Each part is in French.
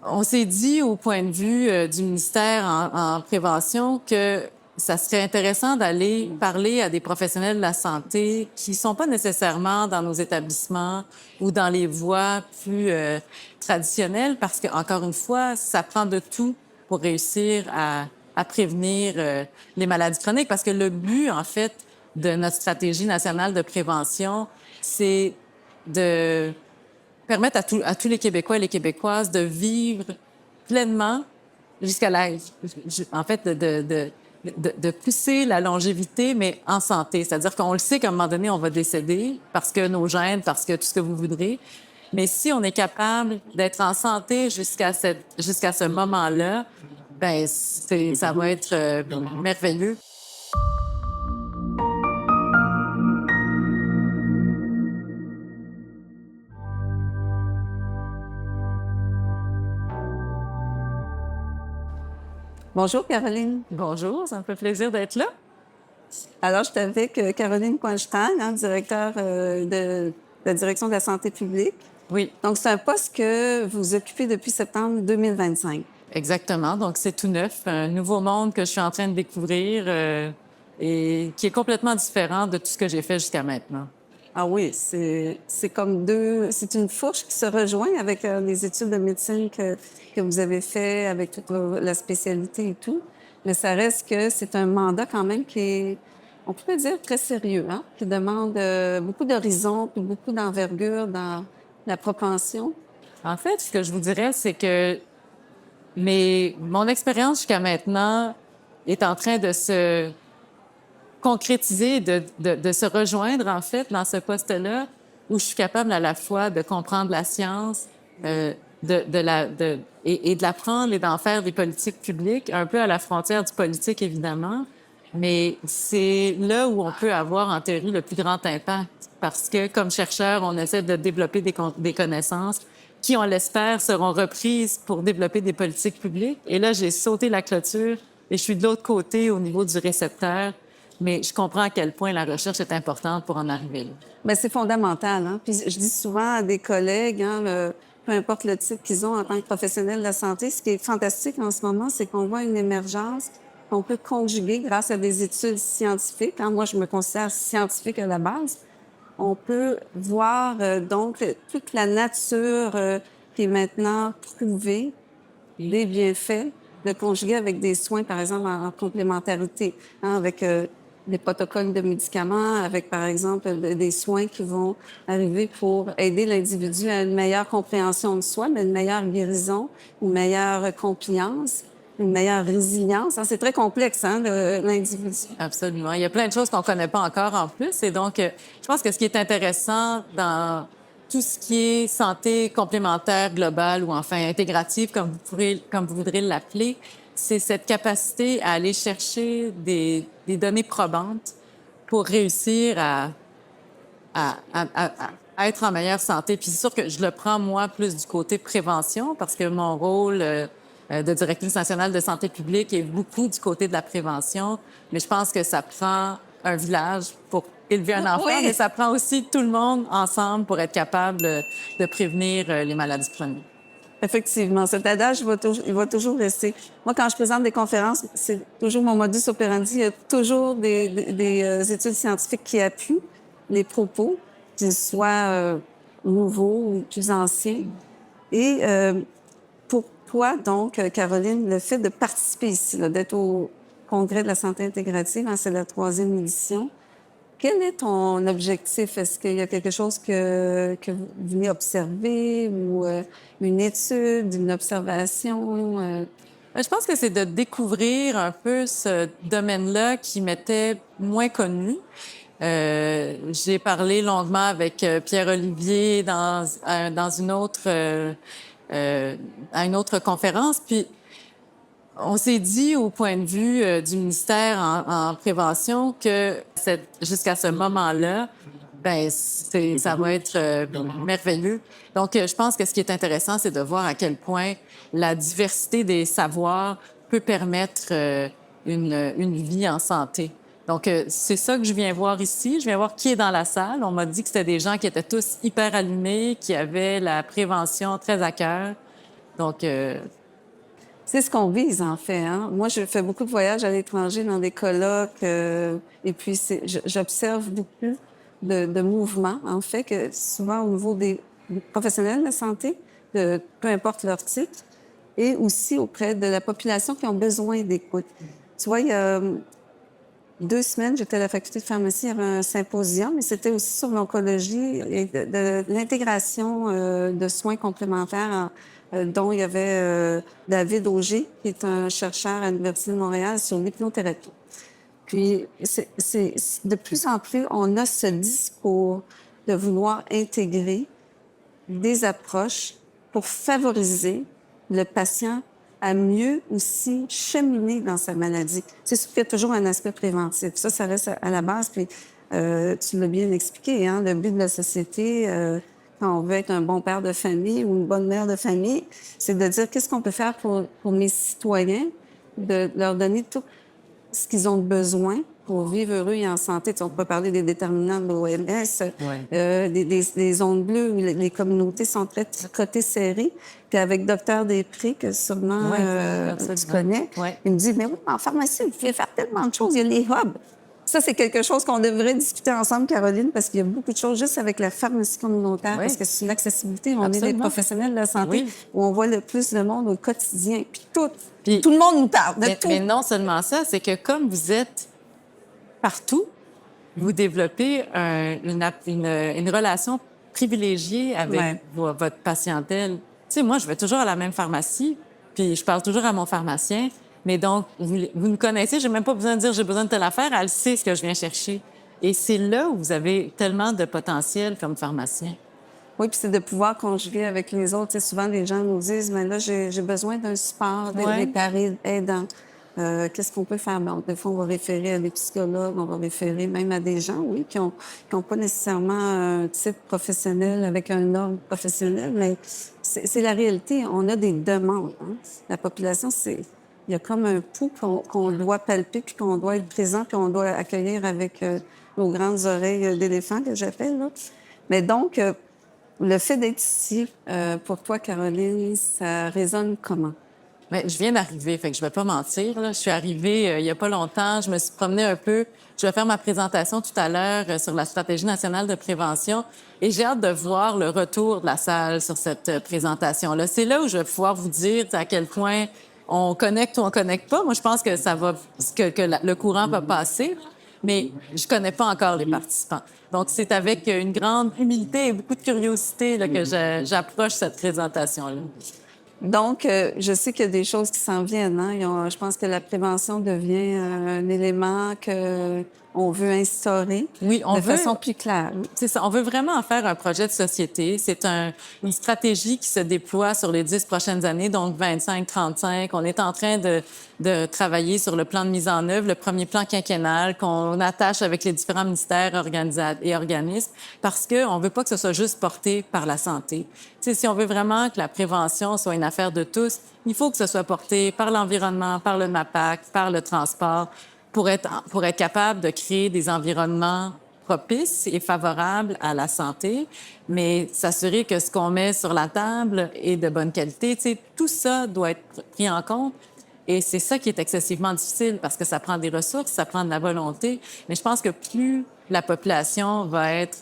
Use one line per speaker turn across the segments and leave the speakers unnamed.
On s'est dit au point de vue du ministère en prévention que ça serait intéressant d'aller parler à des professionnels de la santé qui sont pas nécessairement dans nos établissements ou dans les voies plus traditionnelles parce que, encore une fois, ça prend de tout pour réussir à prévenir les maladies chroniques parce que le but, en fait, de notre stratégie nationale de prévention, c'est de permettre à tous les Québécois et les Québécoises de vivre pleinement jusqu'à l'âge, en fait, de pousser la longévité, mais en santé. C'est-à-dire qu'on le sait qu'à un moment donné, on va décéder parce que nos gènes, parce que tout ce que vous voudrez. Mais si on est capable d'être en santé jusqu'à ce moment-là, ben ça va être merveilleux.
Bonjour Caroline.
Bonjour, ça me fait plaisir d'être là.
Alors, je suis avec Caroline Coinstein, directeur de la Direction de la santé publique.
Oui.
Donc, c'est un poste que vous occupez depuis septembre 2025.
Exactement. Donc, c'est tout neuf, un nouveau monde que je suis en train de découvrir et qui est complètement différent de tout ce que j'ai fait jusqu'à maintenant.
Ah oui, c'est comme deux... C'est une fourche qui se rejoint avec les études de médecine que vous avez fait avec toute la spécialité et tout. Mais ça reste que c'est un mandat quand même qui est, on pourrait dire, très sérieux, hein? Qui demande beaucoup d'horizons puis beaucoup d'envergure dans la propension.
En fait, ce que je vous dirais, c'est que mon expérience jusqu'à maintenant est en train de se concrétiser, de se rejoindre, en fait, dans ce poste-là, où je suis capable à la fois de comprendre la science, et de l'apprendre et d'en faire des politiques publiques, un peu à la frontière du politique, évidemment. Mais c'est là où on peut avoir, en théorie, le plus grand impact. Parce que, comme chercheur, on essaie de développer des connaissances qui, on l'espère, seront reprises pour développer des politiques publiques. Et là, j'ai sauté la clôture et je suis de l'autre côté au niveau du récepteur. Mais je comprends à quel point la recherche est importante pour en arriver là.
Bien, c'est fondamental, hein? Puis je dis souvent à des collègues, hein, peu importe le titre qu'ils ont en tant que professionnels de la santé, ce qui est fantastique en ce moment, c'est qu'on voit une émergence qu'on peut conjuguer grâce à des études scientifiques. Hein? Moi, je me considère scientifique à la base. On peut voir donc toute la nature qui est maintenant prouvée, des bienfaits, de conjuguer avec des soins, par exemple, en complémentarité, hein, avec des protocoles de médicaments, avec, par exemple, des soins qui vont arriver pour aider l'individu à une meilleure compréhension de soi, mais une meilleure guérison, une meilleure compliance, une meilleure résilience. Hein, c'est très complexe, hein, l'individu.
Absolument. Il y a plein de choses qu'on connaît pas encore en plus. Et donc, je pense que ce qui est intéressant dans tout ce qui est santé complémentaire globale ou enfin intégrative, comme vous voudrez l'appeler, c'est cette capacité à aller chercher des données probantes pour réussir à être en meilleure santé. Puis c'est sûr que je le prends, moi, plus du côté prévention, parce que mon rôle de directrice nationale de santé publique est beaucoup du côté de la prévention. Mais je pense que ça prend un village pour élever un enfant,
Oui.
mais ça prend aussi tout le monde ensemble pour être capable de prévenir les maladies chroniques.
Effectivement, cet adage, il va toujours rester. Moi, quand je présente des conférences, c'est toujours mon modus operandi. Il y a toujours des études scientifiques qui appuient les propos, qu'ils soient nouveaux ou plus anciens. Et pour toi, donc, Caroline, le fait de participer ici, là, d'être au Congrès de la santé intégrative, hein, c'est la 3e édition, quel est ton objectif? Est-ce qu'il y a quelque chose que vous venez observer ou une étude, une observation?
Je pense que c'est de découvrir un peu ce domaine-là qui m'était moins connu. J'ai parlé longuement avec Pierre-Olivier dans une autre à une autre conférence, puis on s'est dit au point de vue du ministère en prévention que jusqu'à ce moment-là, ben ça va être merveilleux. Donc, je pense que ce qui est intéressant, c'est de voir à quel point la diversité des savoirs peut permettre une vie en santé. Donc, c'est ça que je viens voir ici. Je viens voir qui est dans la salle. On m'a dit que c'était des gens qui étaient tous hyper allumés, qui avaient la prévention très à cœur. Donc,
C'est ce qu'on vise, en fait. Hein? Moi, je fais beaucoup de voyages à l'étranger dans des colloques, et puis j'observe beaucoup de mouvements, en fait, que souvent au niveau des professionnels de la santé, peu importe leur titre, et aussi auprès de la population qui ont besoin d'écoute. Tu vois, il y a 2 semaines, j'étais à la faculté de pharmacie, il y avait un symposium, et c'était aussi sur l'oncologie et de l'intégration de soins complémentaires, dont il y avait David Auger, qui est un chercheur à l'Université de Montréal sur l'hypnothérapie. Puis, de plus en plus, on a ce discours de vouloir intégrer des approches pour favoriser le patient à mieux aussi cheminer dans sa maladie. C'est sûr qu'il y a toujours un aspect préventif. Ça reste à la base. Puis, tu l'as bien expliqué, hein, le but de la société, quand on veut être un bon père de famille ou une bonne mère de famille, c'est de dire qu'est-ce qu'on peut faire pour mes citoyens, de leur donner tout ce qu'ils ont besoin pour vivre heureux et en santé. Tu sais, on peut parler des déterminants de l'OMS, des zones bleues où les communautés sont très tricotées serrées. Puis avec Docteur Després, que sûrement tu connais, il me dit, mais oui, en pharmacie, vous pouvez faire tellement de choses. Il y a les hubs. Ça, c'est quelque chose qu'on devrait discuter ensemble, Caroline, parce qu'il y a beaucoup de choses juste avec la pharmacie communautaire, parce que sur l'accessibilité, on est des professionnels de la santé où on voit le plus de monde au quotidien. Puis tout le monde nous parle de tout.
Mais non seulement ça, c'est que comme vous êtes partout, vous développez une relation privilégiée avec votre patientèle. Tu sais, moi, je vais toujours à la même pharmacie, puis je parle toujours à mon pharmacien. Mais donc, vous me connaissez, j'ai même pas besoin de dire j'ai besoin de telle affaire, elle sait ce que je viens chercher. Et c'est là où vous avez tellement de potentiel comme pharmacien.
Oui, puis c'est de pouvoir conjuguer avec les autres. Tu sais, souvent, les gens nous disent, mais là, j'ai besoin d'un support, des parents aidants. Qu'est-ce qu'on peut faire? Bien, des fois, on va référer à des psychologues, on va référer même à des gens, oui, qui ont pas nécessairement un titre professionnel avec un ordre professionnel, mais c'est la réalité. On a des demandes. Hein? La population, il y a comme un pouls qu'on doit palper, puis qu'on doit être présent, puis on doit accueillir avec nos grandes oreilles d'éléphant, que j'appelle, là. Mais donc, le fait d'être ici, pour toi, Caroline, ça résonne comment?
Bien, je viens d'arriver, fait que je vais pas mentir, là. Je suis arrivée il y a pas longtemps, je me suis promenée un peu. Je vais faire ma présentation tout à l'heure sur la stratégie nationale de prévention et j'ai hâte de voir le retour de la salle sur cette présentation-là. C'est là où je vais pouvoir vous dire à quel point on connecte ou on connecte pas. Moi, je pense que ça va, le courant va passer, mais je connais pas encore les participants. Donc, c'est avec une grande humilité et beaucoup de curiosité là, que j'approche cette présentation-là.
Donc, je sais qu'il y a des choses qui s'en viennent. Hein? Je pense que la prévention devient un élément qu'on veut instaurer de façon plus claire.
C'est ça. On veut vraiment en faire un projet de société. C'est une stratégie qui se déploie sur les 10 prochaines années, donc 25-35. On est en train de travailler sur le plan de mise en œuvre, le premier plan quinquennal qu'on attache avec les différents ministères et organismes, parce qu'on ne veut pas que ce soit juste porté par la santé. T'sais, si on veut vraiment que la prévention soit une affaire de tous, il faut que ce soit porté par l'environnement, par le MAPAC, par le transport, pour être capable de créer des environnements propices et favorables à la santé, mais s'assurer que ce qu'on met sur la table est de bonne qualité. T'sais, tout ça doit être pris en compte. Et c'est ça qui est excessivement difficile parce que ça prend des ressources, ça prend de la volonté. Mais je pense que plus la population va être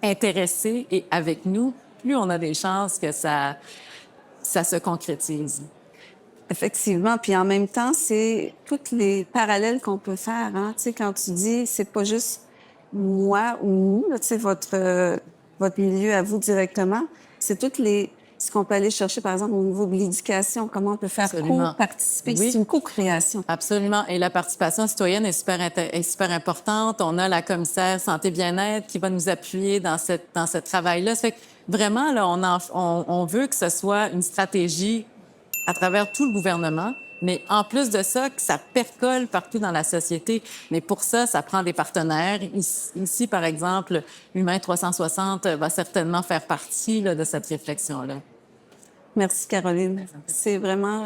intéressée et avec nous, plus on a des chances que ça se concrétise.
Effectivement. Puis en même temps, c'est tous les parallèles qu'on peut faire. Hein? Tu sais, quand tu dis, c'est pas juste moi ou nous, là, tu sais, votre milieu à vous directement, c'est ce qu'on peut aller chercher, par exemple, au niveau de l'éducation, comment on peut faire co-participer. Oui. C'est une co-création.
Absolument. Et la participation citoyenne est super importante. On a la commissaire santé-bien-être qui va nous appuyer dans ce travail-là. Ça fait que vraiment, là, on veut que ce soit une stratégie à travers tout le gouvernement, mais en plus de ça, que ça percole partout dans la société. Mais pour ça, ça prend des partenaires. Ici, par exemple, Humain 360 va certainement faire partie là, de cette réflexion-là.
Merci, Caroline. C'est vraiment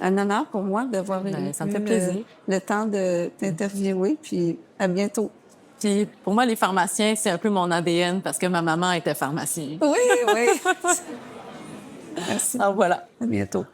un honneur pour moi d'avoir
ça me fait plaisir.
Le temps de t'interviewer, puis à bientôt.
Puis pour moi, les pharmaciens, c'est un peu mon ADN parce que ma maman était pharmacienne.
Oui, oui. Merci.
Alors voilà.
À bientôt.